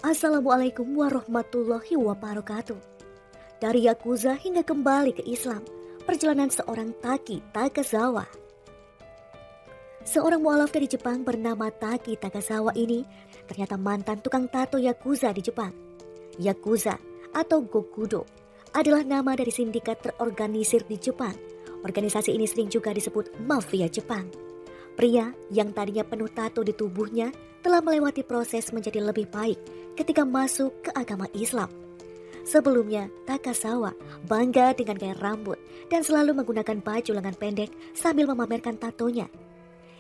Assalamualaikum warahmatullahi wabarakatuh. Dari Yakuza hingga kembali ke Islam, perjalanan seorang Taki Takazawa. Seorang mualaf dari Jepang bernama Taki Takazawa ini ternyata mantan tukang tato Yakuza di Jepang. Yakuza atau Gokudo adalah nama dari sindikat terorganisir di Jepang. Organisasi ini sering juga disebut mafia Jepang. Pria yang tadinya penuh tato di tubuhnya telah melewati proses menjadi lebih baik ketika masuk ke agama Islam. Sebelumnya, Takazawa bangga dengan gaya rambut dan selalu menggunakan baju lengan pendek sambil memamerkan tatonya.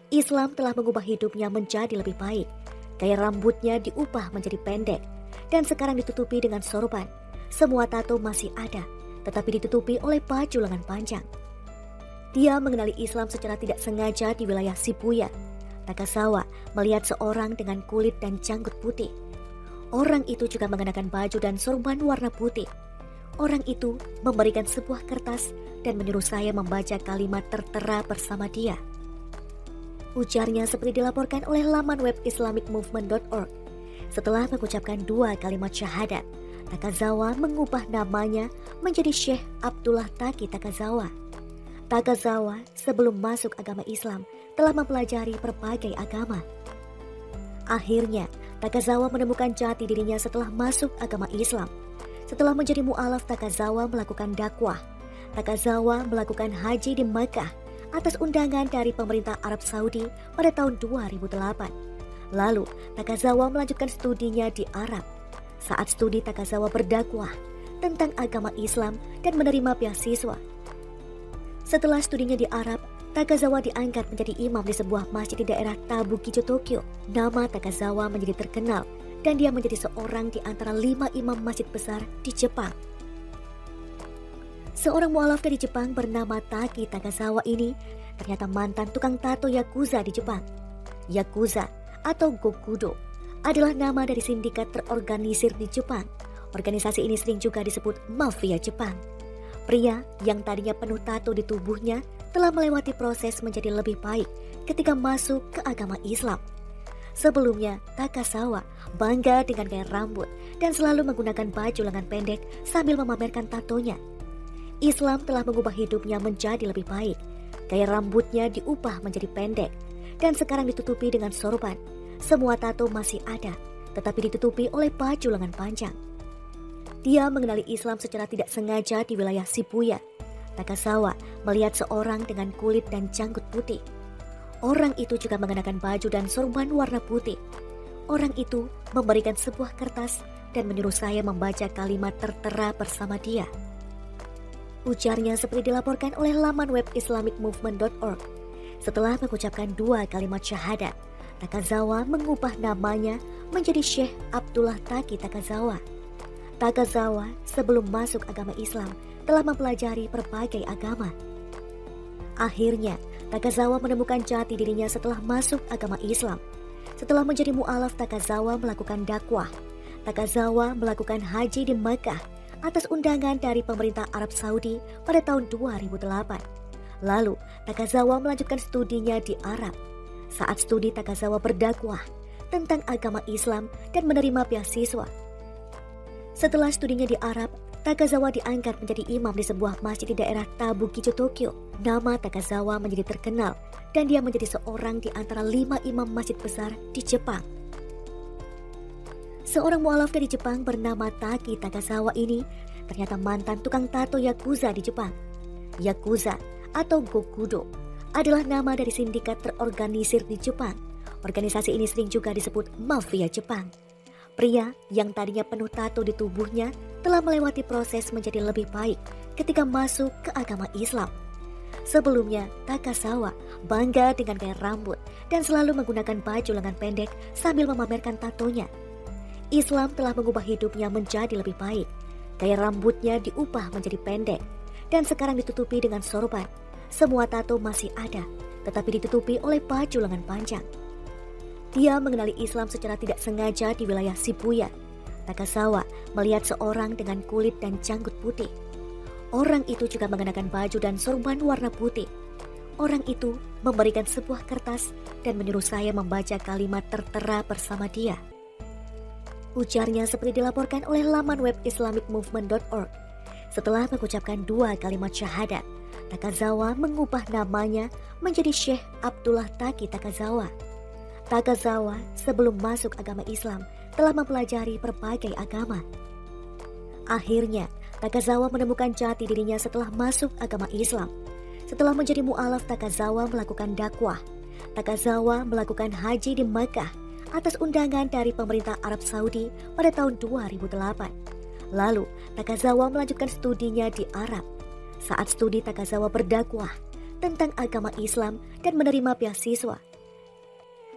Islam telah mengubah hidupnya menjadi lebih baik. Gaya rambutnya diubah menjadi pendek dan sekarang ditutupi dengan sorban. Semua tato masih ada, tetapi ditutupi oleh baju lengan panjang. Dia mengenali Islam secara tidak sengaja di wilayah Shibuya. Takazawa melihat seorang dengan kulit dan janggut putih. Orang itu juga mengenakan baju dan sorban warna putih. Orang itu memberikan sebuah kertas dan menyuruh saya membaca kalimat tertera bersama dia. Ujarnya seperti dilaporkan oleh laman web islamicmovement.org. Setelah mengucapkan 2 kalimat syahadat, Takazawa mengubah namanya menjadi Syekh Abdullah Taki Takazawa. Takazawa sebelum masuk agama Islam telah mempelajari berbagai agama. Akhirnya, Takazawa menemukan jati dirinya setelah masuk agama Islam. Setelah menjadi mu'alaf, Takazawa melakukan dakwah. Takazawa melakukan haji di Makkah atas undangan dari pemerintah Arab Saudi pada tahun 2008. Lalu, Takazawa melanjutkan studinya di Arab. Saat studi, Takazawa berdakwah tentang agama Islam dan menerima beasiswa. Setelah studinya di Arab, Takazawa diangkat menjadi imam di sebuah masjid di daerah Tabukicho, Tokyo. Nama Takazawa menjadi terkenal dan dia menjadi seorang di antara 5 imam masjid besar di Jepang. Seorang mualaf dari Jepang bernama Taki Takazawa ini ternyata mantan tukang tato Yakuza di Jepang. Yakuza atau Gokudo adalah nama dari sindikat terorganisir di Jepang. Organisasi ini sering juga disebut mafia Jepang. Pria yang tadinya penuh tato di tubuhnya telah melewati proses menjadi lebih baik ketika masuk ke agama Islam. Sebelumnya, Takazawa bangga dengan gaya rambut dan selalu menggunakan baju lengan pendek sambil memamerkan tatonya. Islam telah mengubah hidupnya menjadi lebih baik. Gaya rambutnya diubah menjadi pendek dan sekarang ditutupi dengan sorban. Semua tato masih ada, tetapi ditutupi oleh baju lengan panjang. Dia mengenali Islam secara tidak sengaja di wilayah Shibuya. Takazawa melihat seorang dengan kulit dan janggut putih. Orang itu juga mengenakan baju dan sorban warna putih. Orang itu memberikan sebuah kertas dan menyuruh saya membaca kalimat tertera bersama dia. Ujarnya seperti dilaporkan oleh laman web islamicmovement.org. Setelah mengucapkan 2 kalimat syahadat, Takazawa mengubah namanya menjadi Syekh Abdullah Taki Takazawa. Takazawa sebelum masuk agama Islam telah mempelajari berbagai agama. Akhirnya, Takazawa menemukan jati dirinya setelah masuk agama Islam. Setelah menjadi mu'alaf, Takazawa melakukan dakwah. Takazawa melakukan haji di Makkah atas undangan dari pemerintah Arab Saudi pada tahun 2008. Lalu, Takazawa melanjutkan studinya di Arab. Saat studi, Takazawa berdakwah tentang agama Islam dan menerima beasiswa. Setelah studinya di Arab, Takazawa diangkat menjadi imam di sebuah masjid di daerah Tabukicho, Tokyo. Nama Takazawa menjadi terkenal dan dia menjadi seorang di antara 5 imam masjid besar di Jepang. Seorang mualaf dari Jepang bernama Taki Takazawa ini ternyata mantan tukang tato Yakuza di Jepang. Yakuza atau Gokudo adalah nama dari sindikat terorganisir di Jepang. Organisasi ini sering juga disebut mafia Jepang. Pria yang tadinya penuh tato di tubuhnya telah melewati proses menjadi lebih baik ketika masuk ke agama Islam. Sebelumnya, Takazawa bangga dengan gaya rambut dan selalu menggunakan baju lengan pendek sambil memamerkan tatonya. Islam telah mengubah hidupnya menjadi lebih baik. Gaya rambutnya diubah menjadi pendek dan sekarang ditutupi dengan sorban. Semua tato masih ada, tetapi ditutupi oleh baju lengan panjang. Dia mengenali Islam secara tidak sengaja di wilayah Shibuya. Takazawa melihat seorang dengan kulit dan janggut putih. Orang itu juga mengenakan baju dan sorban warna putih. Orang itu memberikan sebuah kertas dan menyuruh saya membaca kalimat tertera bersama dia. Ujarnya seperti dilaporkan oleh laman web islamicmovement.org. Setelah mengucapkan 2 kalimat syahadat, Takazawa mengubah namanya menjadi Syekh Abdullah Taki Takazawa. Takazawa sebelum masuk agama Islam telah mempelajari berbagai agama. Akhirnya, Takazawa menemukan jati dirinya setelah masuk agama Islam. Setelah menjadi mu'alaf, Takazawa melakukan dakwah. Takazawa melakukan haji di Makkah atas undangan dari pemerintah Arab Saudi pada tahun 2008. Lalu, Takazawa melanjutkan studinya di Arab. Saat studi, Takazawa berdakwah tentang agama Islam dan menerima beasiswa.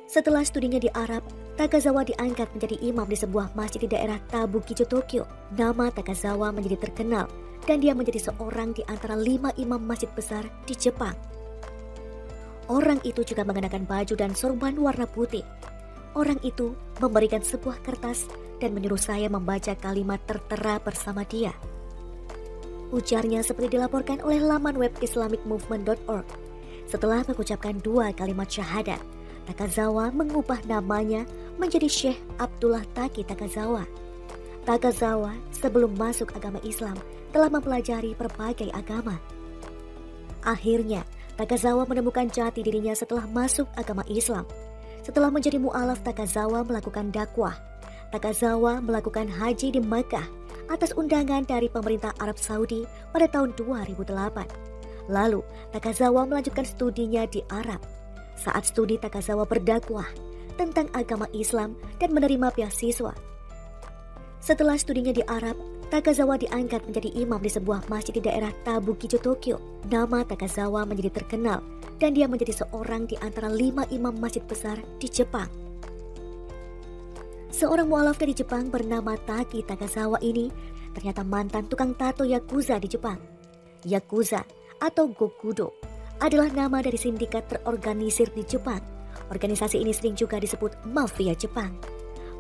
Setelah studinya di Arab, Takazawa diangkat menjadi imam di sebuah masjid di daerah Tabukicho, Tokyo. Nama Takazawa menjadi terkenal dan dia menjadi seorang di antara 5 imam masjid besar di Jepang. Orang itu juga mengenakan baju dan sorban warna putih. Orang itu memberikan sebuah kertas dan menyuruh saya membaca kalimat tertera bersama dia. Ujarnya seperti dilaporkan oleh laman web islamicmovement.org. Setelah mengucapkan 2 kalimat syahadat, Takazawa mengubah namanya menjadi Syekh Abdullah Taki Takazawa. Takazawa sebelum masuk agama Islam telah mempelajari berbagai agama. Akhirnya, Takazawa menemukan jati dirinya setelah masuk agama Islam. Setelah menjadi mu'alaf, Takazawa melakukan dakwah. Takazawa melakukan haji di Makkah atas undangan dari pemerintah Arab Saudi pada tahun 2008. Lalu, Takazawa melanjutkan studinya di Arab. Saat studi, Takazawa berdakwah tentang agama Islam dan menerima beasiswa. Setelah studinya di Arab, Takazawa diangkat menjadi imam di sebuah masjid di daerah Tabukicho, Tokyo. Nama Takazawa menjadi terkenal dan dia menjadi seorang di antara 5 imam masjid besar di Jepang. Seorang mu'alaf dari Jepang bernama Taki Takazawa ini ternyata mantan tukang tato Yakuza di Jepang. Yakuza atau Gokudo adalah nama dari sindikat terorganisir di Jepang. Organisasi ini sering juga disebut mafia Jepang.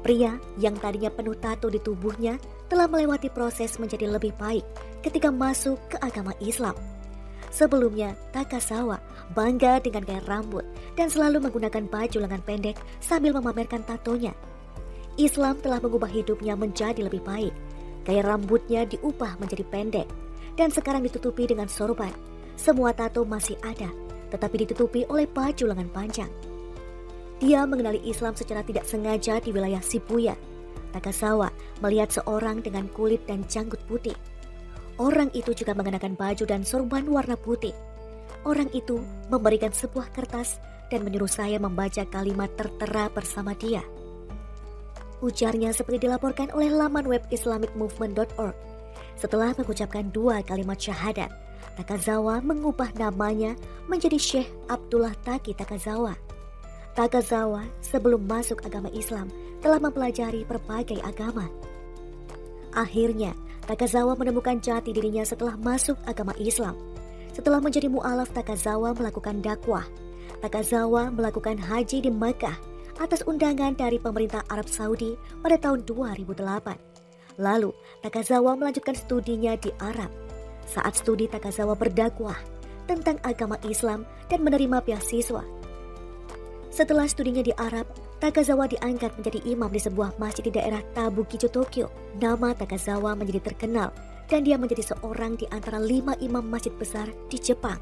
Pria yang tadinya penuh tato di tubuhnya telah melewati proses menjadi lebih baik ketika masuk ke agama Islam. Sebelumnya, Takazawa bangga dengan gaya rambut dan selalu menggunakan baju lengan pendek sambil memamerkan tatonya. Islam telah mengubah hidupnya menjadi lebih baik. Gaya rambutnya diubah menjadi pendek dan sekarang ditutupi dengan sorban. Semua tato masih ada, tetapi ditutupi oleh baju lengan panjang. Dia mengenali Islam secara tidak sengaja di wilayah Shibuya. Takazawa melihat seorang dengan kulit dan janggut putih. Orang itu juga mengenakan baju dan sorban warna putih. Orang itu memberikan sebuah kertas dan menyuruh saya membaca kalimat tertera bersama dia. Ujarnya seperti dilaporkan oleh laman web islamicmovement.org. Setelah mengucapkan 2 kalimat syahadat, Takazawa mengubah namanya menjadi Syekh Abdullah Taki Takazawa. Takazawa sebelum masuk agama Islam telah mempelajari berbagai agama. Akhirnya, Takazawa menemukan jati dirinya setelah masuk agama Islam. Setelah menjadi mu'alaf, Takazawa melakukan dakwah. Takazawa melakukan haji di Makkah atas undangan dari pemerintah Arab Saudi pada tahun 2008. Lalu, Takazawa melanjutkan studinya di Arab. Saat studi, Takazawa berdakwah tentang agama Islam dan menerima beasiswa. Setelah studinya di Arab, Takazawa diangkat menjadi imam di sebuah masjid di daerah Tabukicho, Tokyo. Nama Takazawa menjadi terkenal dan dia menjadi seorang di antara 5 imam masjid besar di Jepang.